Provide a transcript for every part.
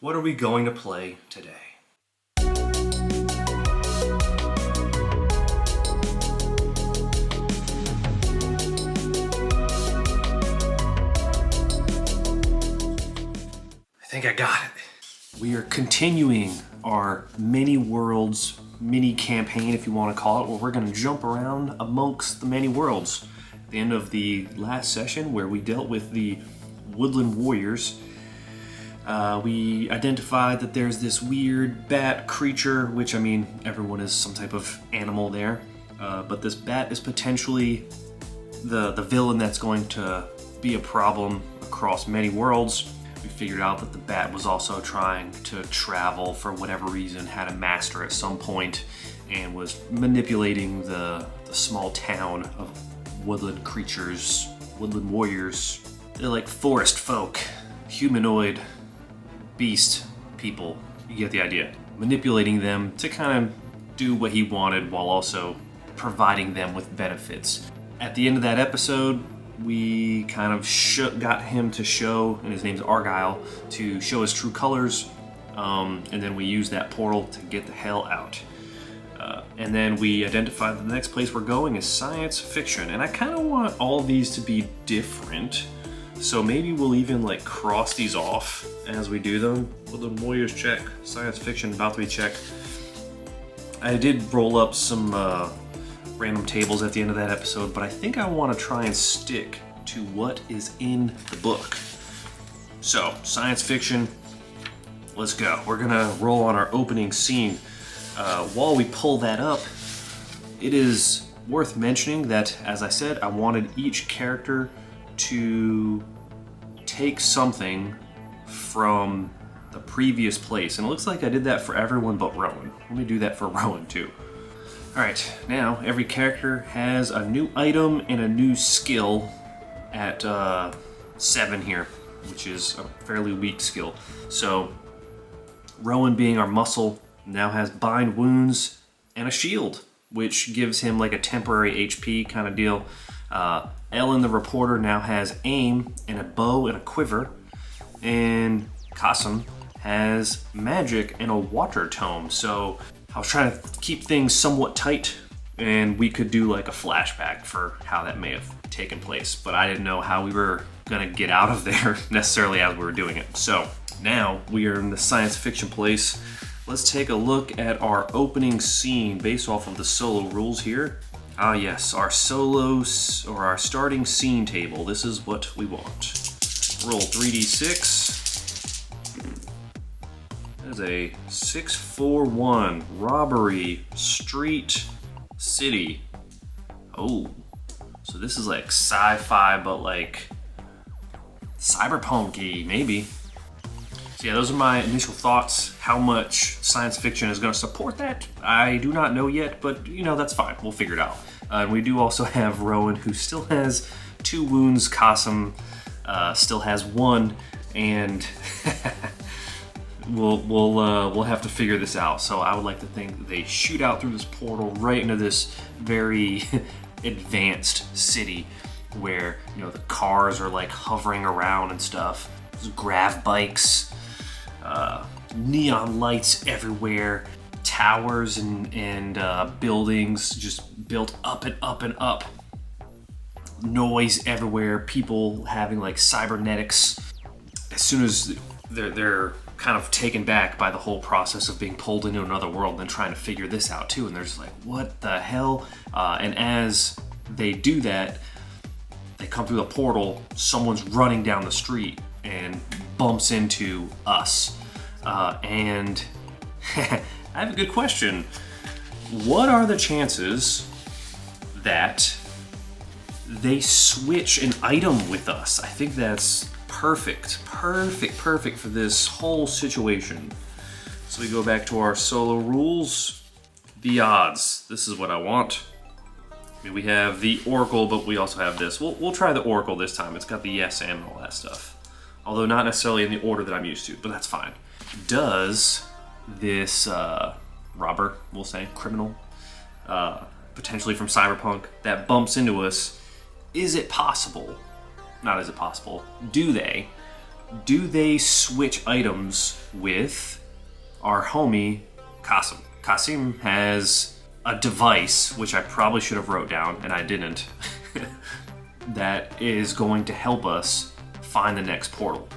What are we going to play today? I think I got it. We are continuing our many worlds, mini campaign, if you want to call it, where we're going to jump around amongst the many worlds. At the end of the last session, where we dealt with the woodland warriors, we identified that there's this weird bat creature, which, I mean, everyone is some type of animal there, but this bat is potentially the villain that's going to be a problem across many worlds. We figured out that the bat was also trying to travel for whatever reason, had a master at some point, and was manipulating the small town of woodland creatures, woodland warriors. They're like forest folk, humanoid beast people. You get the idea. Manipulating them to kind of do what he wanted while also providing them with benefits. At the end of that episode, we kind of got him to show, and his name's Argyle, to show his true colors, and then we used that portal to get the hell out. And then we identified that the next place we're going is science fiction, and I kind of want all of these to be different, so maybe we'll even like cross these off as we do them. Woodland Warriors check, science fiction about to be checked. I did roll up some random tables at the end of that episode, but I think I want to try and stick to what is in the book. So, science fiction, let's go. We're gonna roll on our opening scene. While we pull that up, it is worth mentioning that, as I said, I wanted each character to take something from the previous place, and it looks like I did that for everyone but Rowan. Let me do that for Rowan too. Alright, now every character has a new item and a new skill at 7 here, which is a fairly weak skill. So, Rowan, being our muscle, now has bind wounds and a shield, which gives him like a temporary HP kind of deal. Ellen, the reporter, now has aim and a bow and a quiver, and Qasim has magic and a water tome. So I was trying to keep things somewhat tight, and we could do like a flashback for how that may have taken place, but I didn't know how we were gonna get out of there necessarily as we were doing it. So now we are in the science fiction place. Let's take a look at our opening scene based off of the solo rules here. Ah yes, our solos, or our starting scene table. This is what we want. Roll 3d6. That is a 6-4-1. Robbery, street, city. Oh, so this is like sci-fi, but like cyberpunk-y, maybe. So yeah, those are my initial thoughts. How much science fiction is going to support that, I do not know yet, but you know, that's fine. We'll figure it out. We do also have Rowan, who still has 2 wounds. Qasim still has 1, and we'll have to figure this out. So I would like to think that they shoot out through this portal right into this very advanced city, where you know the cars are like hovering around and stuff. There's grav bikes. Neon lights everywhere, towers and buildings just built up and up and up. Noise everywhere, people having like cybernetics. As soon as they're kind of taken back by the whole process of being pulled into another world and then trying to figure this out too, and they're just like, what the hell? And as they do that, they come through the portal, someone's running down the street and bumps into us. And I have a good question. What are the chances that they switch an item with us? I think that's perfect for this whole situation. So we go back to our solo rules. The odds. This is what I want. I mean, we have the Oracle, but we also have this. We'll try the Oracle this time. It's got the yes and all that stuff. Although not necessarily in the order that I'm used to, but that's fine. Does this robber, we'll say, criminal, potentially from Cyberpunk, that bumps into us, is it possible, not is it possible, do they do they switch items with our homie Qasim? Qasim has a device, which I probably should have wrote down, and I didn't, that is going to help us find the next portal.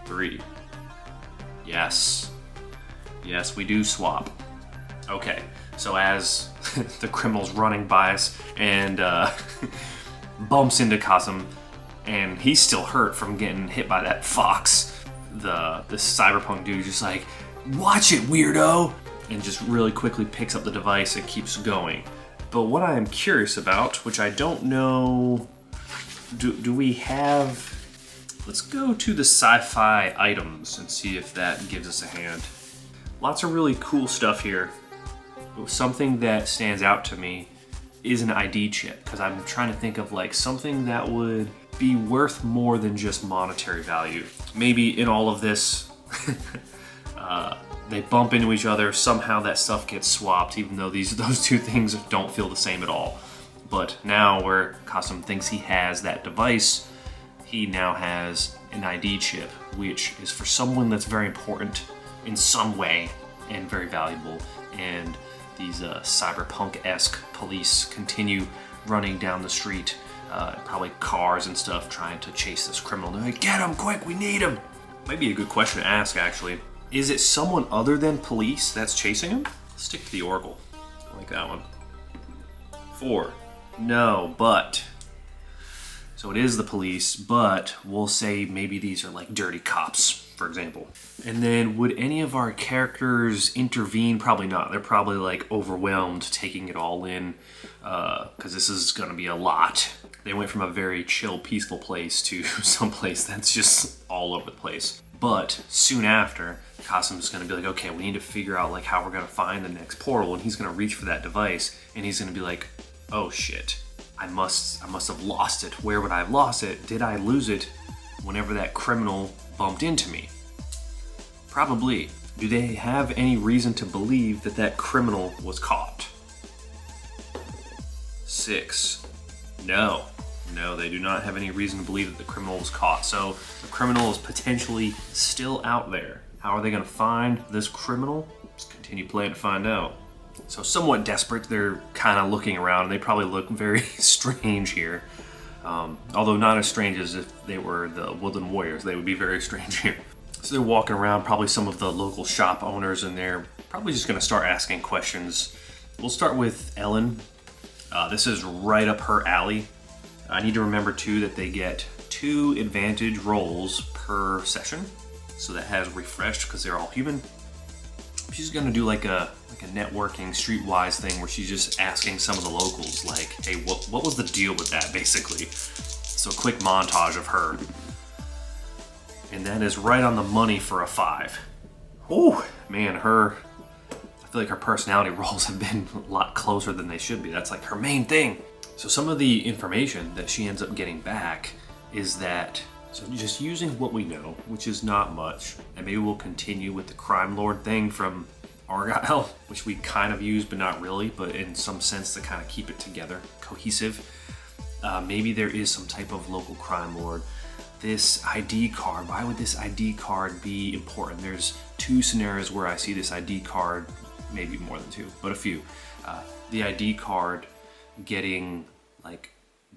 3. Yes. Yes, we do swap. Okay, so as the criminal's running by us and bumps into Qasim, and he's still hurt from getting hit by that fox, the cyberpunk dude just like, watch it, weirdo! And just really quickly picks up the device and keeps going. But what I am curious about, which I don't know, do we have... Let's go to the sci-fi items and see if that gives us a hand. Lots of really cool stuff here. Something that stands out to me is an ID chip, because I'm trying to think of like something that would be worth more than just monetary value. Maybe in all of this, they bump into each other, somehow that stuff gets swapped, even though those two things don't feel the same at all. But now where Qasim thinks he has that device, he now has an ID chip, which is for someone that's very important in some way and very valuable. And these cyberpunk-esque police continue running down the street, probably cars and stuff, trying to chase this criminal. They're like, get him quick, we need him. Might be a good question to ask, actually. Is it someone other than police that's chasing him? Let's stick to the Oracle. I like that one. 4. No, but. So it is the police, but we'll say maybe these are like dirty cops, for example. And then would any of our characters intervene? Probably not. They're probably like overwhelmed, taking it all in, because this is going to be a lot. They went from a very chill, peaceful place to someplace that's just all over the place. But soon after, Qasim's going to be like, okay, we need to figure out like how we're going to find the next portal, and he's going to reach for that device, and he's going to be like, oh shit, I must have lost it. Where would I have lost it? Did I lose it whenever that criminal bumped into me? Probably. Do they have any reason to believe that that criminal was caught? 6. No. No, they do not have any reason to believe that the criminal was caught. So the criminal is potentially still out there. How are they going to find this criminal? Let's continue playing to find out. So somewhat desperate, they're kind of looking around, and they probably look very strange here. Although not as strange as if they were the Woodland Warriors. They would be very strange here. So they're walking around, probably some of the local shop owners, and they're probably just going to start asking questions. We'll start with Ellen. This is right up her alley. I need to remember too that they get 2 advantage rolls per session. So that has refreshed because they're all human. She's gonna do like a networking streetwise thing where she's just asking some of the locals like, hey, what was the deal with that, basically. So a quick montage of her. And that is right on the money for a 5. Oh man, I feel like her personality rolls have been a lot closer than they should be. That's like her main thing. So some of the information that she ends up getting back is that, so just using what we know, which is not much, and maybe we'll continue with the crime lord thing from Argyle, which we kind of use, but not really, but in some sense to kind of keep it together, cohesive. Maybe there is some type of local crime lord. This ID card, why would this ID card be important? There's 2 scenarios where I see this ID card, maybe more than 2, but a few. The ID card getting like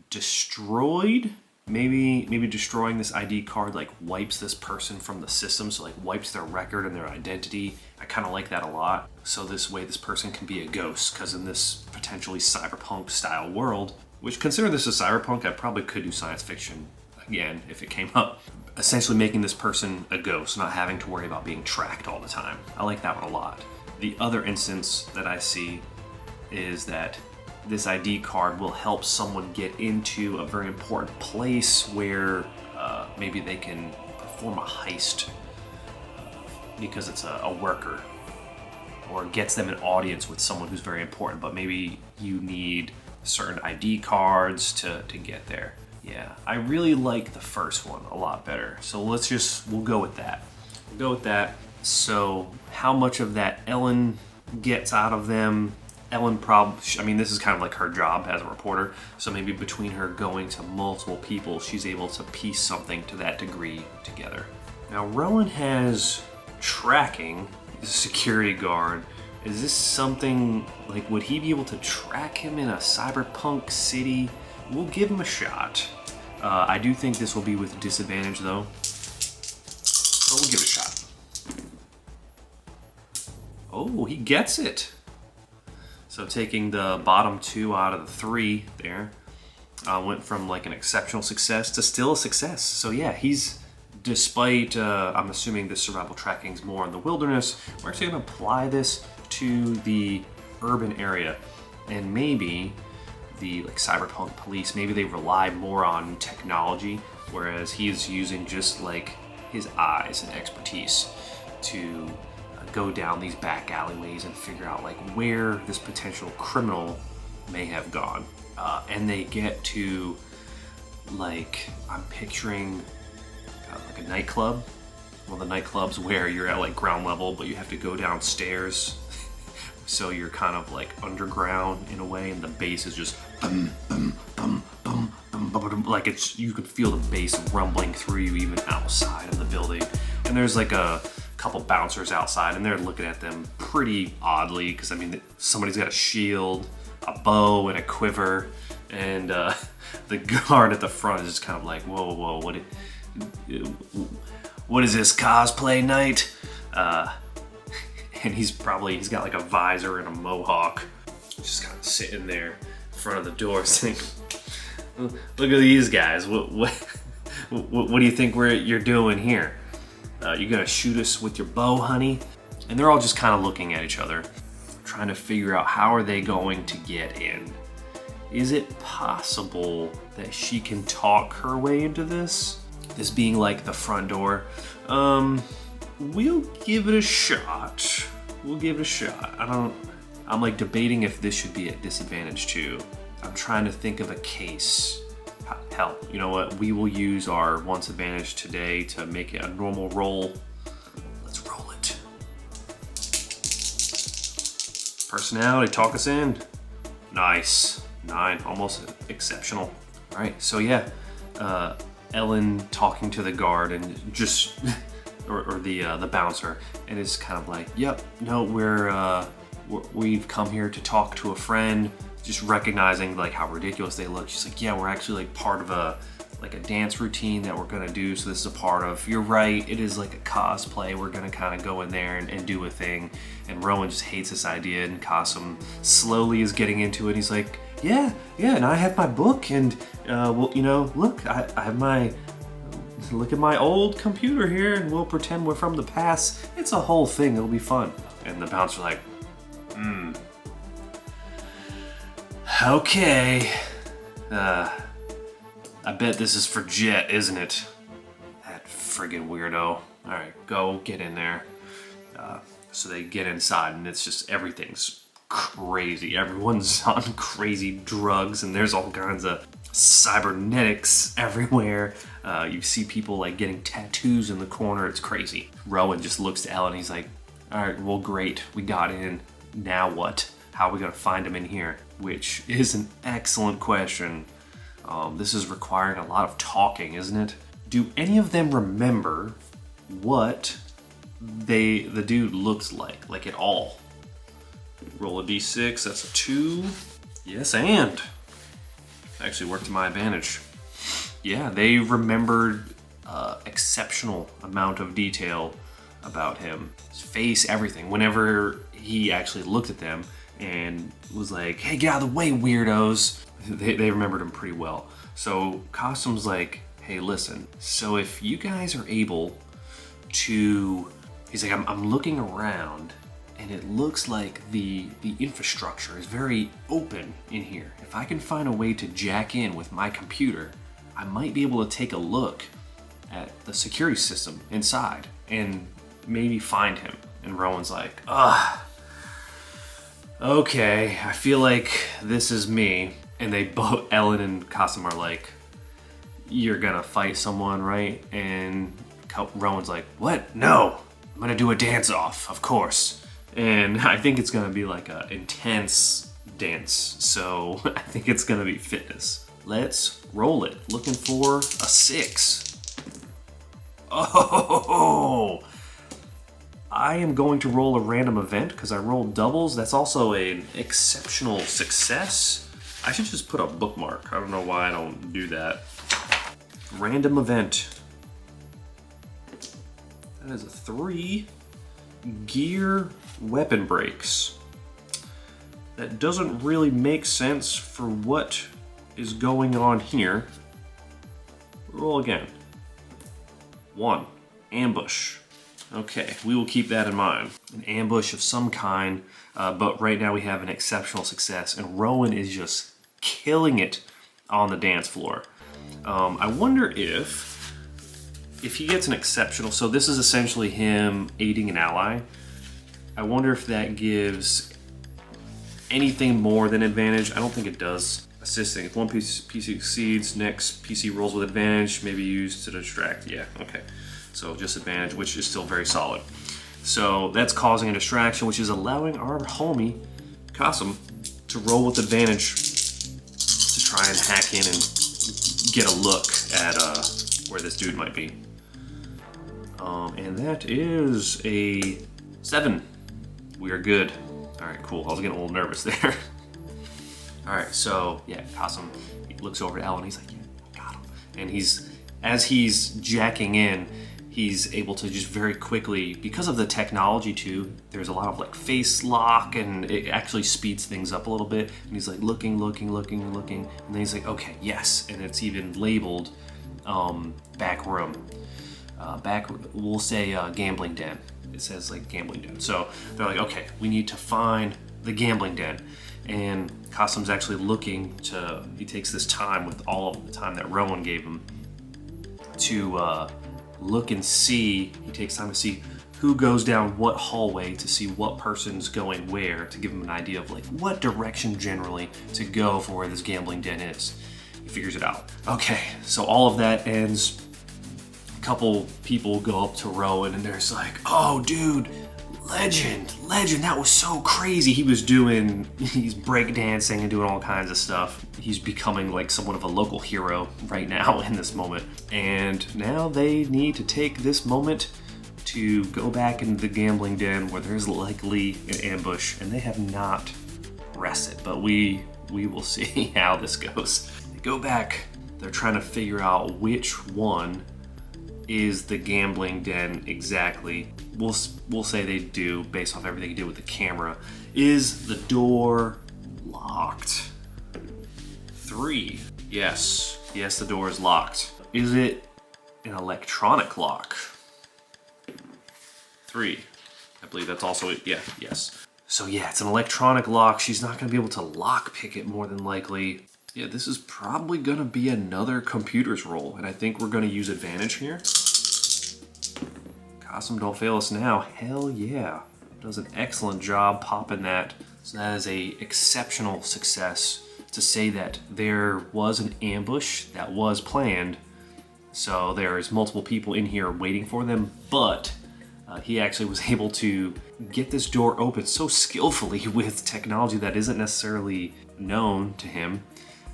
destroyed. Maybe destroying this ID card like wipes this person from the system, so like wipes their record and their identity. I kind of like that a lot. So this way this person can be a ghost, because in this potentially cyberpunk style world, which consider this a cyberpunk, I probably could do science fiction again if it came up. Essentially making this person a ghost, not having to worry about being tracked all the time. I like that one a lot. The other instance that I see is that this ID card will help someone get into a very important place where maybe they can perform a heist because it's a worker, or gets them an audience with someone who's very important, but maybe you need certain ID cards to get there. Yeah, I really like the first one a lot better. So we'll go with that. So how much of that Ellen gets out of them Ellen I mean, this is kind of like her job as a reporter, so maybe between her going to multiple people, she's able to piece something to that degree together. Now, Rowan has tracking. He's a security guard. Is this something, like, would he be able to track him in a cyberpunk city? We'll give him a shot. I do think this will be with disadvantage, though, but we'll give it a shot. Oh, he gets it. So taking the bottom 2 out of the 3 there, went from like an exceptional success to still a success. So yeah, he's, despite, I'm assuming the survival tracking is more in the wilderness, we're actually gonna apply this to the urban area. And maybe the like cyberpunk police, maybe they rely more on technology, whereas he is using just like his eyes and expertise to go down these back alleyways and figure out like where this potential criminal may have gone. And they get to, like, I'm picturing like a nightclub. Well, the nightclubs where you're at like ground level, but you have to go downstairs. So you're kind of like underground in a way, and the bass is just like it's, you could feel the bass rumbling through you even outside of the building. And there's like a couple bouncers outside, and they're looking at them pretty oddly, because I mean, somebody's got a shield, a bow, and a quiver, and the guard at the front is just kind of like, whoa, what is this, cosplay night? And he's got like a visor and a mohawk, just kind of sitting there in front of the door saying, look at these guys, what do you think you're doing here? You gonna shoot us with your bow, honey? And they're all just kind of looking at each other, trying to figure out how are they going to get in. Is it possible that she can talk her way into this? This being like the front door. We'll give it a shot. I'm like debating if this should be at disadvantage too. I'm trying to think of a case. Hell, you know what? We will use our once advantage today to make it a normal roll. Let's roll it. Personality, talk us in. Nice. 9, almost exceptional. All right, so yeah, Ellen talking to the guard and just, or the bouncer, and it's kind of like, yep, no, we've come here to talk to a friend. Just recognizing like how ridiculous they look. She's like, yeah, we're actually like part of a dance routine that we're gonna do. So this is a part of, you're right, it is like a cosplay. We're gonna kind of go in there and do a thing. And Rowan just hates this idea, and Kasum slowly is getting into it. He's like, yeah, and I have my book, and well, you know, look, I have look at my old computer here, and we'll pretend we're from the past. It's a whole thing, it'll be fun. And the bouncer's like, okay, I bet this is for Jet, isn't it? That friggin' weirdo. Alright, go get in there. So they get inside, and it's just, everything's crazy. Everyone's on crazy drugs, and there's all kinds of cybernetics everywhere. You see people like getting tattoos in the corner. It's crazy. Rowan just looks to Ellen, he's like, alright, well great, we got in. Now what? How are we gonna find him in here? Which is an excellent question. This is requiring a lot of talking, isn't it? Do any of them remember what the dude looks like at all? Roll a d6, that's a 2. Yes, and actually worked to my advantage. Yeah, they remembered exceptional amount of detail about him. His face, everything. Whenever he actually looked at them and was like, hey, get out of the way, weirdos. They remembered him pretty well. So Kasum's like, hey, listen, so if you guys are able to, he's like, I'm looking around, and it looks like the infrastructure is very open in here. If I can find a way to jack in with my computer, I might be able to take a look at the security system inside and maybe find him. And Rowan's like, okay, I feel like this is me. And they both, Ellen and Kasum, are like, you're gonna fight someone, right? And Rowan's like, what? No, I'm gonna do a dance off, of course. And I think it's gonna be like an intense dance. So I think it's gonna be fitness. Let's roll it. Looking for a 6. Oh, I am going to roll a random event because I rolled doubles. That's also an exceptional success. I should just put a bookmark. I don't know why I don't do that. Random event. That is a 3. Gear weapon breaks. That doesn't really make sense for what is going on here. Roll again. 1. Ambush. Okay, we will keep that in mind. An ambush of some kind, but right now we have an exceptional success, and Rowan is just killing it on the dance floor. I wonder if he gets an exceptional, so this is essentially him aiding an ally. I wonder if that gives anything more than advantage. I don't think it does. Assisting, if one PC succeeds, next PC rolls with advantage, maybe used to distract. Yeah, okay. So just advantage, which is still very solid. So that's causing a distraction, which is allowing our homie, Qasim, to roll with advantage to try and hack in and get a look at where this dude might be. And that is a 7. We are good. All right, cool. I was getting a little nervous there. All right, so yeah, Qasim, he looks over at Ellen. He's like, yeah, I got him. And as he's jacking in, he's able to just very quickly, because of the technology too, there's a lot of like face lock, and it actually speeds things up a little bit. And he's like looking, and then he's like, okay, yes. And it's even labeled back room. We'll say gambling den. It says like gambling den. So they're like, okay, we need to find the gambling den. And Qasim's actually looking to, he takes this time with all of the time that Rowan gave him to look and see. He takes time to see who goes down what hallway, to see what person's going where, to give him an idea of like what direction generally to go for where this gambling den is. He figures it out. Okay, so all of that ends. A couple people go up to Rowan and they're like, oh dude, legend, that was so crazy. He's breakdancing and doing all kinds of stuff. He's becoming like somewhat of a local hero right now in this moment. And now they need to take this moment to go back into the gambling den where there's likely an ambush, and they have not rested, but we will see how this goes. They go back, they're trying to figure out which one is the gambling den exactly. We'll say they do, based off everything you did with the camera. Is the door locked? 3. Yes, the door is locked. Is it an electronic lock? 3. I believe that's also it. Yeah, yes. So yeah, it's an electronic lock. She's not gonna be able to lock pick it more than likely. Yeah, this is probably gonna be another computers roll, and I think we're gonna use advantage here. Qasim, don't fail us now. Hell yeah. Does an excellent job popping that. So that is a exceptional success to say that there was an ambush that was planned. So there's multiple people in here waiting for them, but he actually was able to get this door open so skillfully with technology that isn't necessarily known to him.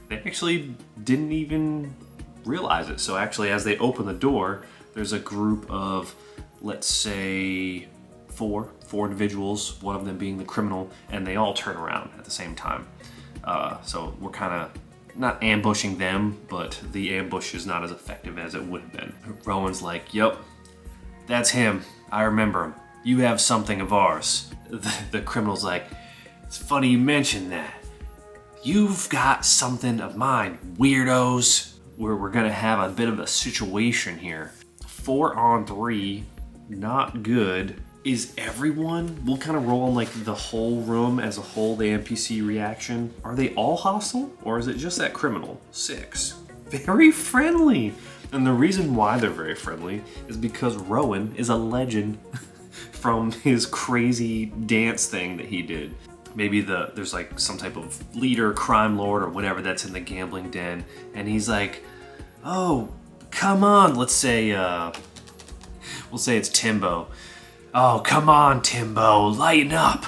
They actually didn't even realize it. So actually, as they open the door, there's a group of, let's say, four individuals, one of them being the criminal, and they all turn around at the same time. So we're kind of not ambushing them, but the ambush is not as effective as it would have been. Rowan's like, yep, that's him. I remember him. You have something of ours. The criminal's like, it's funny you mentioned that. You've got something of mine, weirdos. We're gonna have a bit of a situation here. 4 on 3, not good. Is everyone, we'll kind of roll on like the whole room as a whole, the NPC reaction. Are they all hostile, or is it just that criminal? 6. Very friendly. And the reason why they're very friendly is because Rowan is a legend from his crazy dance thing that he did. Maybe there's like some type of leader, crime lord, or whatever that's in the gambling den, and he's like, oh, come on, let's say, we'll say it's Timbo. Oh, come on, Timbo, lighten up.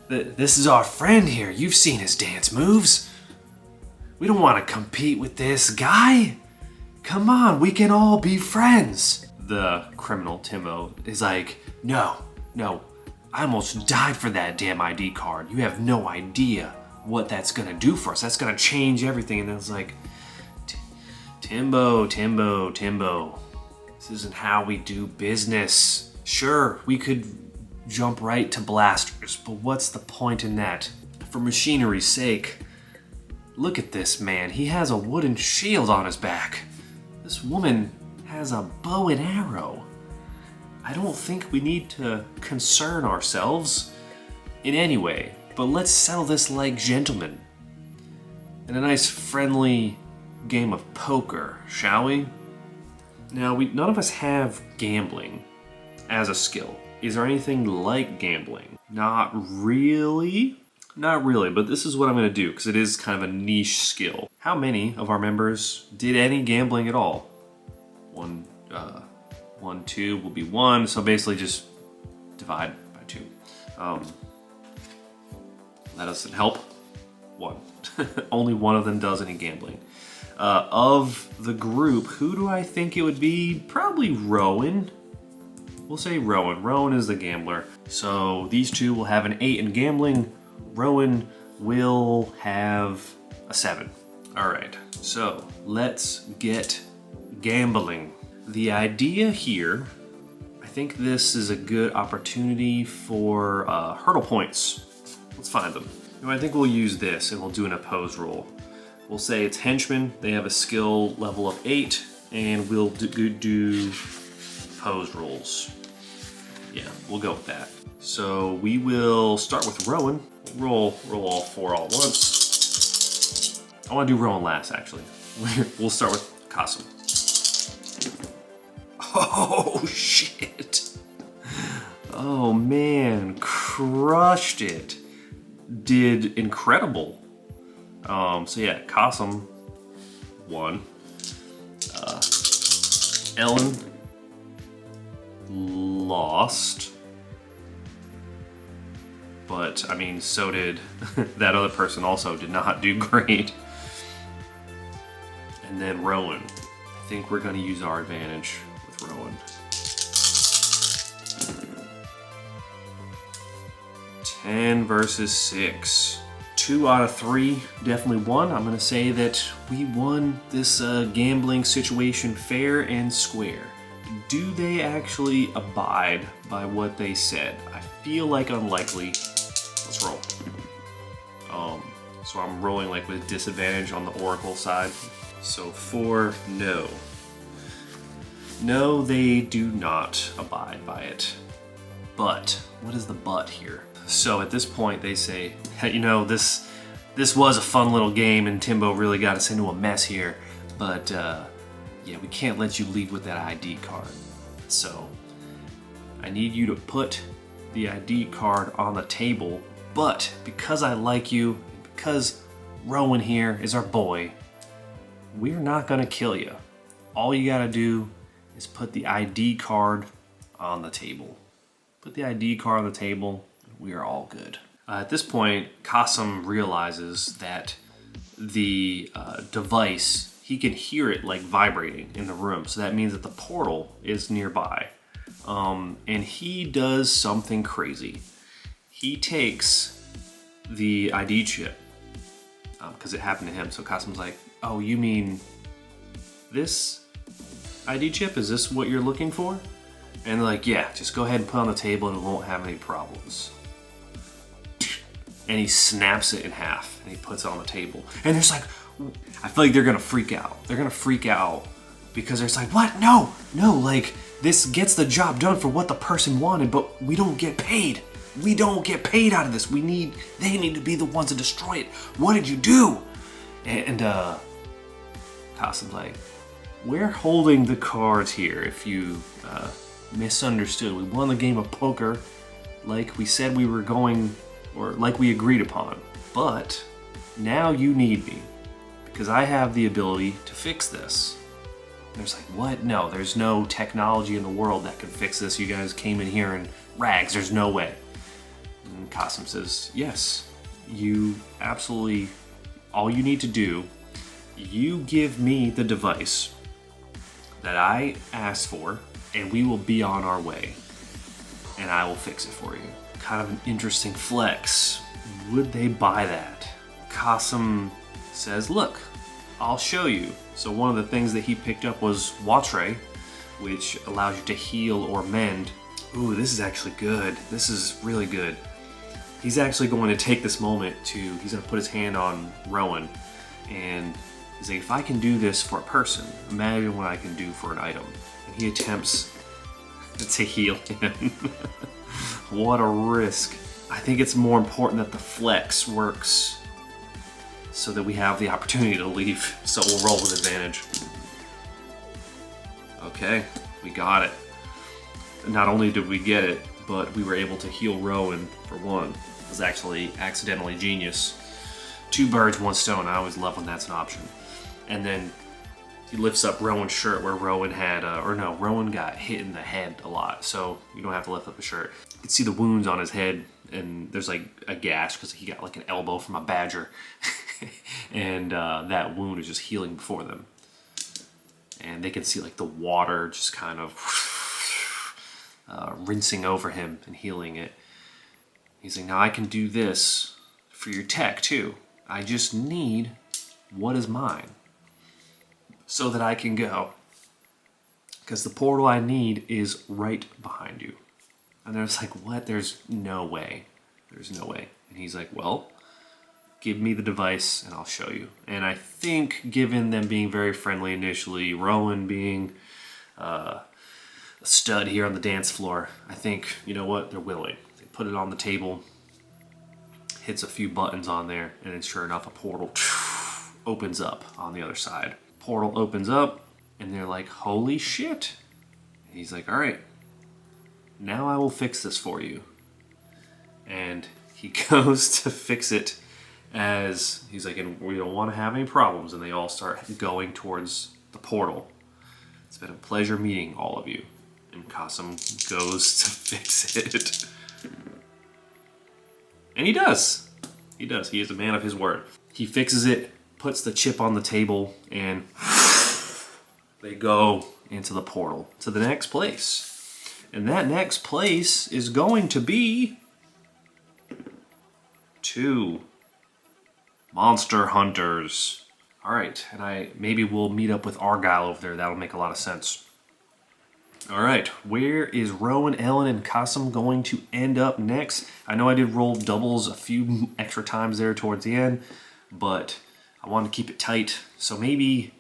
This is our friend here. You've seen his dance moves. We don't want to compete with this guy. Come on, we can all be friends. The criminal, Timbo, is like, no, I almost died for that damn ID card. You have no idea what that's gonna do for us. That's gonna change everything. And I was like, Timbo. This isn't how we do business. Sure, we could jump right to blasters, but what's the point in that? For machinery's sake, look at this man. He has a wooden shield on his back. This woman has a bow and arrow. I don't think we need to concern ourselves in any way, but let's settle this like gentlemen. In a nice friendly game of poker, shall we? Now, none of us have gambling as a skill. Is there anything like gambling? Not really, but this is what I'm gonna do because it is kind of a niche skill. How many of our members did any gambling at all? One, 2 will be 1, so basically just divide by 2. That doesn't help. 1. Only one of them does any gambling. Of the group, who do I think it would be? Probably Rowan. We'll say Rowan. Rowan is the gambler. So these two will have an 8 in gambling. Rowan will have a 7. All right, so let's get gambling. The idea here, I think this is a good opportunity for hurdle points. Let's find them. I think we'll use this and we'll do an opposed roll. We'll say it's henchmen. They have a skill level of 8, and we'll do opposed rolls. Yeah, we'll go with that. So we will start with Rowan. Roll all 4 all at once. I want to do Rowan last, actually. We'll start with Kasim. Oh, shit. Oh, man. Crushed it. Did incredible. So yeah, Kasim won. Ellen lost. But, I mean, so did that other person also did not do great. And then Rowan. I think we're going to use our advantage with Rowan. 10 versus 6. 2 out of 3 definitely won. I'm going to say that we won this gambling situation fair and square. Do they actually abide by what they said? I feel like unlikely. Let's roll. So I'm rolling like with disadvantage on the Oracle side. So 4, no. No, they do not abide by it. But, what is the but here? So at this point they say, hey, you know, this was a fun little game and Timbo really got us into a mess here, but yeah, we can't let you leave with that ID card. So I need you to put the ID card on the table, but because I like you, because Rowan here is our boy, we're not gonna kill you. All you gotta do is put the ID card on the table. Put the ID card on the table, we are all good. At this point, Kasim realizes that the device, he can hear it like vibrating in the room. So that means that the portal is nearby. And he does something crazy. He takes the ID chip, because it happened to him. So Kasim's like, oh, you mean this ID chip? Is this what you're looking for? And they're like, yeah, just go ahead and put it on the table and it won't have any problems. And he snaps it in half and he puts it on the table. And there's like, I feel like they're gonna freak out. They're gonna freak out because there's like, what? No, like this gets the job done for what the person wanted, but we don't get paid. We don't get paid out of this. They need to be the ones to destroy it. What did you do? And Kasim's like, we're holding the cards here if you misunderstood. We won the game of poker like we said we were going, or like we agreed upon. But now you need me because I have the ability to fix this. There's like, what? No, there's no technology in the world that can fix this. You guys came in here in rags. There's no way. And Qasim says, yes, you absolutely, all you need to do, you give me the device that I asked for, and we will be on our way. And I will fix it for you. Kind of an interesting flex. Would they buy that? Qasim says, look, I'll show you. So one of the things that he picked up was Watre, which allows you to heal or mend. Ooh, this is actually good. This is really good. He's actually going to take this moment he's going to put his hand on Rowan, and he's like, if I can do this for a person, imagine what I can do for an item. And he attempts to heal him. What a risk. I think it's more important that the flex works so that we have the opportunity to leave. So we'll roll with advantage. Okay, we got it. Not only did we get it, but we were able to heal Rowan for one. It was actually accidentally genius. 2 birds, 1 stone. I always love when that's an option. And then he lifts up Rowan's shirt where Rowan had, Rowan got hit in the head a lot, so you don't have to lift up the shirt. You can see the wounds on his head, and there's like a gash because he got like an elbow from a badger. And that wound is just healing before them. And they can see like the water just kind of rinsing over him and healing it. He's like, now I can do this for your tech too. I just need what is mine so that I can go. Because the portal I need is right behind you. And they're just like, what? There's no way. There's no way. And he's like, well, give me the device and I'll show you. And I think, given them being very friendly initially, Rowan being a stud here on the dance floor, I think, you know what, they're willing. They put it on the table, hits a few buttons on there, and then sure enough, a portal opens up on the other side. Portal opens up, and they're like, holy shit. And he's like, all right, now I will fix this for you. And he goes to fix it as he's like, and we don't want to have any problems. And they all start going towards the portal. It's been a pleasure meeting all of you. And Qasim goes to fix it. And he does. He does. He is a man of his word. He fixes it, puts the chip on the table, and they go into the portal to the next place. And that next place is going to be to Monster Hunters. All right, and maybe we'll meet up with Argyle over there. That'll make a lot of sense. All right, where is Rowan, Ellen, and Qasim going to end up next? I know I did roll doubles a few extra times there towards the end, but I wanted to keep it tight. So maybe,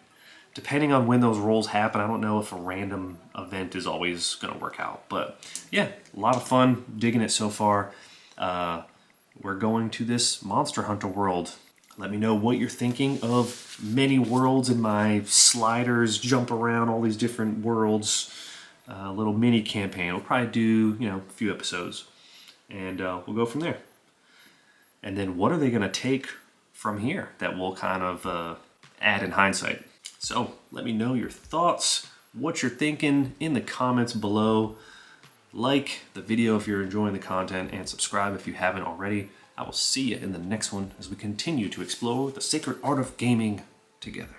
depending on when those rolls happen, I don't know if a random event is always going to work out. But yeah, a lot of fun, digging it so far. We're going to this Monster Hunter world. Let me know what you're thinking of many worlds in my sliders, jump around all these different worlds. Little mini campaign. We'll probably do, a few episodes, and we'll go from there. And then what are they going to take from here that we'll kind of add in hindsight? So let me know your thoughts, what you're thinking in the comments below. Like the video if you're enjoying the content, and subscribe if you haven't already. I will see you in the next one as we continue to explore the sacred art of gaming together.